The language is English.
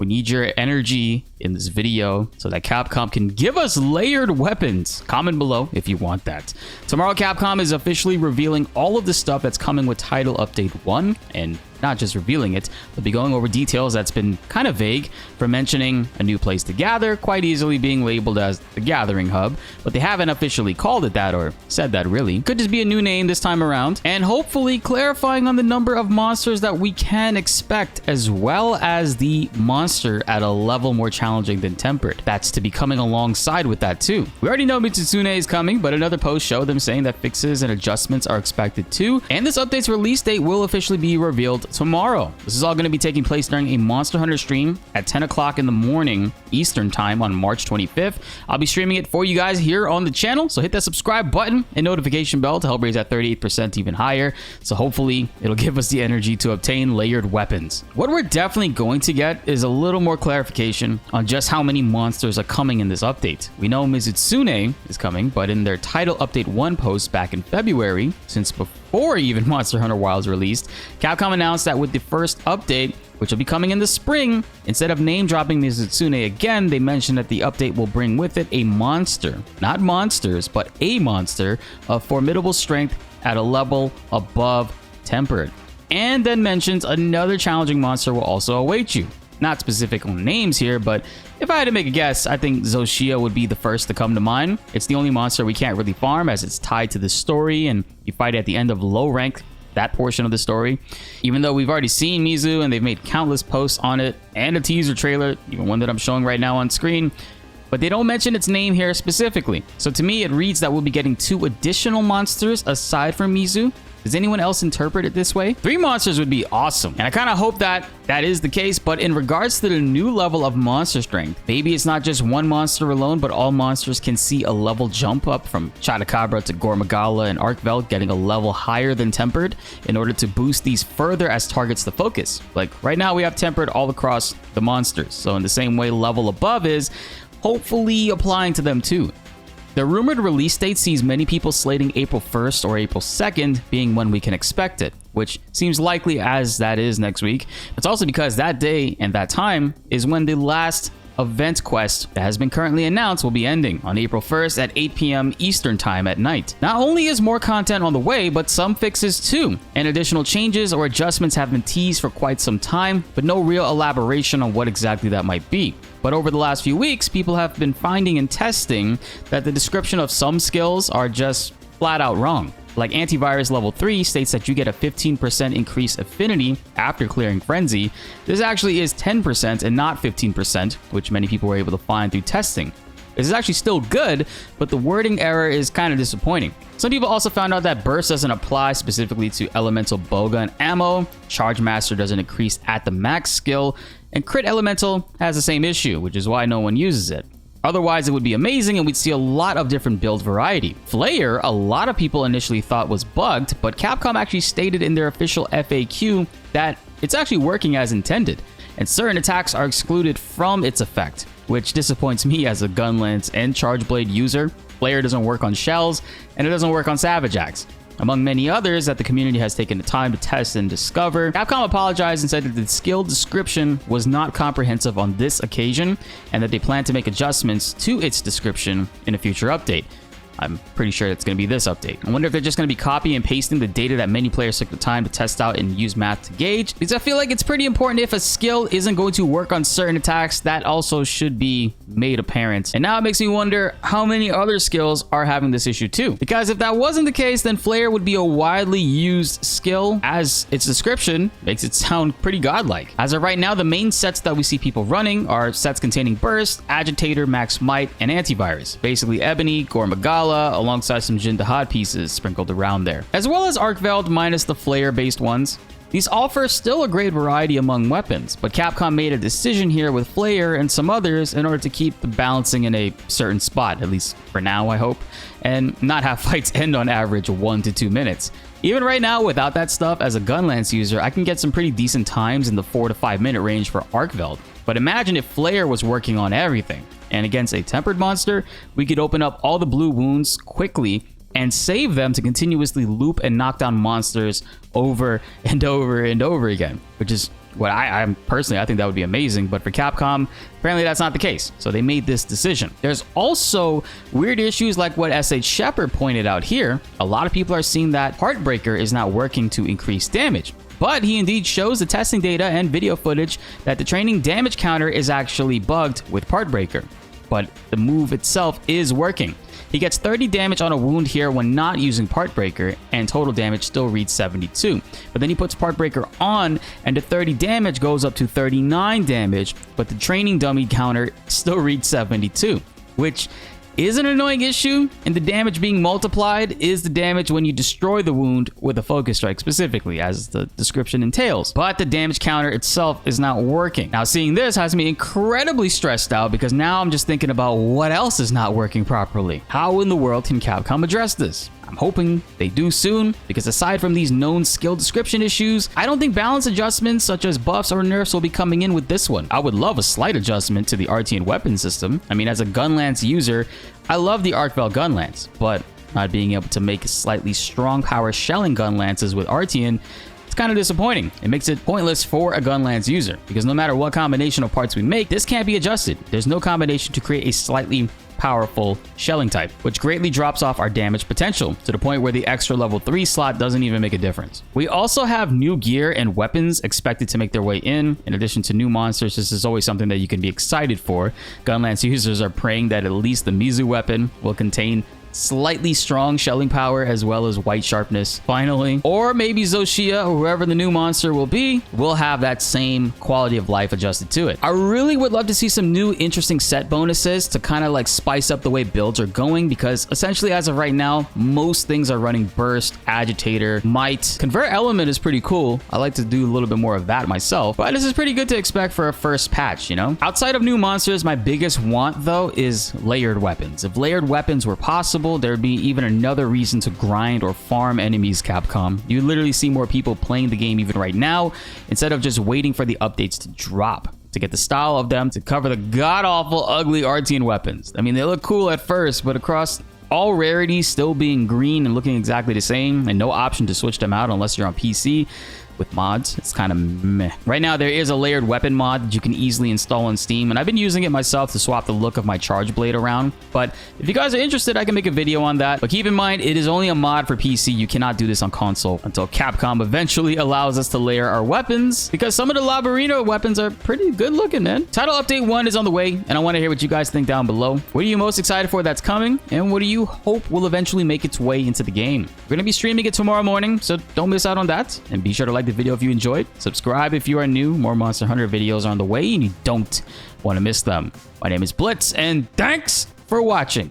We need your energy in this video so that Capcom can give us layered weapons. Comment below if you want that. Tomorrow, Capcom is officially revealing all of the stuff that's coming with Title Update 1, and not just revealing it, they'll be going over details that's been kind of vague, from mentioning a new place to gather, quite easily being labeled as the Gathering Hub, but they haven't officially called it that or said that really. Could just be a new name this time around, and hopefully clarifying on the number of monsters that we can expect, as well as the monster at a level more challenging than Tempered. That's to be coming alongside with that too. We already know BltzZ is coming, but another post showed them saying that fixes and adjustments are expected too, and this update's release date will officially be revealed tomorrow. This is all going to be taking place during a Monster Hunter stream at 10 o'clock in the morning Eastern time on March 25th. I'll be streaming it for you guys here on the channel, so hit that subscribe button and notification bell to help raise that 38% even higher. So hopefully it'll give us the energy to obtain layered weapons. What we're definitely going to get is a little more clarification on just how many monsters are coming in this update. We know BltzZ is coming, but in their Title Update 1 post back in February, since before even Monster Hunter Wilds released, Capcom announced that with the first update, which will be coming in the spring, instead of name dropping BltzZ again, they mentioned that the update will bring with it a monster, not monsters, but a monster of formidable strength at a level above Tempered. And then mentions another challenging monster will also await you. Not specific on names here, but if I had to make a guess, I think Zoshia would be the first to come to mind. It's the only monster we can't really farm as it's tied to the story, and you fight at the end of low rank, that portion of the story. Even though we've already seen Mizu and they've made countless posts on it and a teaser trailer, even one that I'm showing right now on screen, but they don't mention its name here specifically. So to me, it reads that we'll be getting 2 additional monsters aside from Mizu. Does anyone else interpret it this way? 3 monsters would be awesome, and I kind of hope that that is the case, but in regards to the new level of monster strength, maybe it's not just one monster alone, but all monsters can see a level jump up from Chotacabra to Gormagala and Arkveld getting a level higher than Tempered in order to boost these further as targets to focus. Like right now we have Tempered all across the monsters, so in the same way level above is hopefully applying to them too. The rumored release date sees many people slating April 1st or April 2nd being when we can expect it, which seems likely as that is next week. It's also because that day and that time is when the last event quest that has been currently announced will be ending on April 1st at 8 p.m. Eastern time at night. Not only is more content on the way, but some fixes too, and additional changes or adjustments have been teased for quite some time, but no real elaboration on what exactly that might be. But over the last few weeks, people have been finding and testing that the description of some skills are just flat out wrong. Like Antivirus Level 3 states that you get a 15% increased affinity after clearing Frenzy. This actually is 10% and not 15%, which many people were able to find through testing. This is actually still good, but the wording error is kind of disappointing. Some people also found out that Burst doesn't apply specifically to Elemental Bowgun ammo, Charge Master doesn't increase at the max skill, and Crit Elemental has the same issue, which is why no one uses it. Otherwise, it would be amazing and we'd see a lot of different build variety. Flayer, a lot of people initially thought was bugged, but Capcom actually stated in their official FAQ that it's actually working as intended, and certain attacks are excluded from its effect, which disappoints me as a gun lance and charge blade user. Flayer doesn't work on shells, and it doesn't work on Savage Axe, among many others that the community has taken the time to test and discover. Capcom apologized and said that the skill description was not comprehensive on this occasion, and that they plan to make adjustments to its description in a future update. I'm pretty sure it's going to be this update. I wonder if they're just going to be copying and pasting the data that many players took the time to test out and use math to gauge, because I feel like it's pretty important if a skill isn't going to work on certain attacks, that also should be made apparent. And now it makes me wonder how many other skills are having this issue too, because if that wasn't the case, then Flayer would be a widely used skill, as its description makes it sound pretty godlike. As of right now, the main sets that we see people running are sets containing Burst, Agitator, Max Might, and Antivirus. Basically Ebony, Gormagala, alongside some Jin Dahad pieces sprinkled around there, as well as Arkveld minus the Flayer based ones. These offer still a great variety among weapons, but Capcom made a decision here with Flayer and some others in order to keep the balancing in a certain spot, at least for now I hope, and not have fights end on average 1 to 2 minutes. Even right now, without that stuff, as a gun lance user, I can get some pretty decent times in the 4 to 5 minute range for Arkveld. But imagine if Flayer was working on everything, and against a Tempered monster, we could open up all the blue wounds quickly and save them to continuously loop and knock down monsters over and over and over again, which is What I'm personally, I think that would be amazing, but for Capcom, apparently that's not the case. So they made this decision. There's also weird issues like what S.H. Shepard pointed out here. A lot of people are seeing that Heartbreaker is not working to increase damage. But he indeed shows the testing data and video footage that the training damage counter is actually bugged with Heartbreaker. But the move itself is working. He gets 30 damage on a wound here when not using Heartbreaker, and total damage still reads 72. But then he puts Heartbreaker on, and the 30 damage goes up to 39 damage, but the training dummy counter still reads 72, which is an annoying issue, and the damage being multiplied is the damage when you destroy the wound with a focus strike specifically, as the description entails. But the damage counter itself is not working. Now, seeing this has me incredibly stressed out because now I'm just thinking about what else is not working properly. How in the world can Capcom address this? I'm hoping they do soon, because aside from these known skill description issues, I don't think balance adjustments such as buffs or nerfs will be coming in with this one. I would love a slight adjustment to the Artian weapon system. I mean, as a Gunlance user, I love the Arcvel Gunlance, but not being able to make slightly strong power shelling Gunlances with Artian, it's kind of disappointing. It makes it pointless for a Gunlance user, because no matter what combination of parts we make, this can't be adjusted. There's no combination to create a slightly powerful shelling type, which greatly drops off our damage potential to the point where the extra level 3 slot doesn't even make a difference. We also have new gear and weapons expected to make their way in addition to new monsters. This is always something that you can be excited for. Gunlance users are praying that at least the Mizu weapon will contain slightly strong shelling power as well as white sharpness finally, or maybe Zoshia or whoever the new monster will be will have that same quality of life adjusted to it. I really would love to see some new interesting set bonuses to kind of like spice up the way builds are going, because essentially as of right now most things are running burst, agitator, might. Convert element is pretty cool. I like to do a little bit more of that myself, but this is pretty good to expect for a first patch, you know. Outside of new monsters, my biggest want though is layered weapons. If layered weapons were possible, there'd be even another reason to grind or farm enemies, Capcom. You literally see more people playing the game even right now instead of just waiting for the updates to drop to get the style of them to cover the god-awful ugly Artian weapons. I mean, they look cool at first, but across all rarities still being green and looking exactly the same, and no option to switch them out unless you're on PC with mods, it's kind of meh. Right now there is a layered weapon mod that you can easily install on Steam, and I've been using it myself to swap the look of my charge blade around. But if you guys are interested, I can make a video on that. But keep in mind, it is only a mod for PC. You cannot do this on console until Capcom eventually allows us to layer our weapons, because some of the Labarino weapons are pretty good looking, man. Title Update 1 is on the way, and I want to hear what you guys think down below. What are you most excited for that's coming, and what do you hope will eventually make its way into the game? We're going to be streaming it tomorrow morning, so don't miss out on that, and be sure to like the video if you enjoyed. Subscribe if you are new. More Monster Hunter videos are on the way, and you don't want to miss them. My name is BltzZ, and thanks for watching.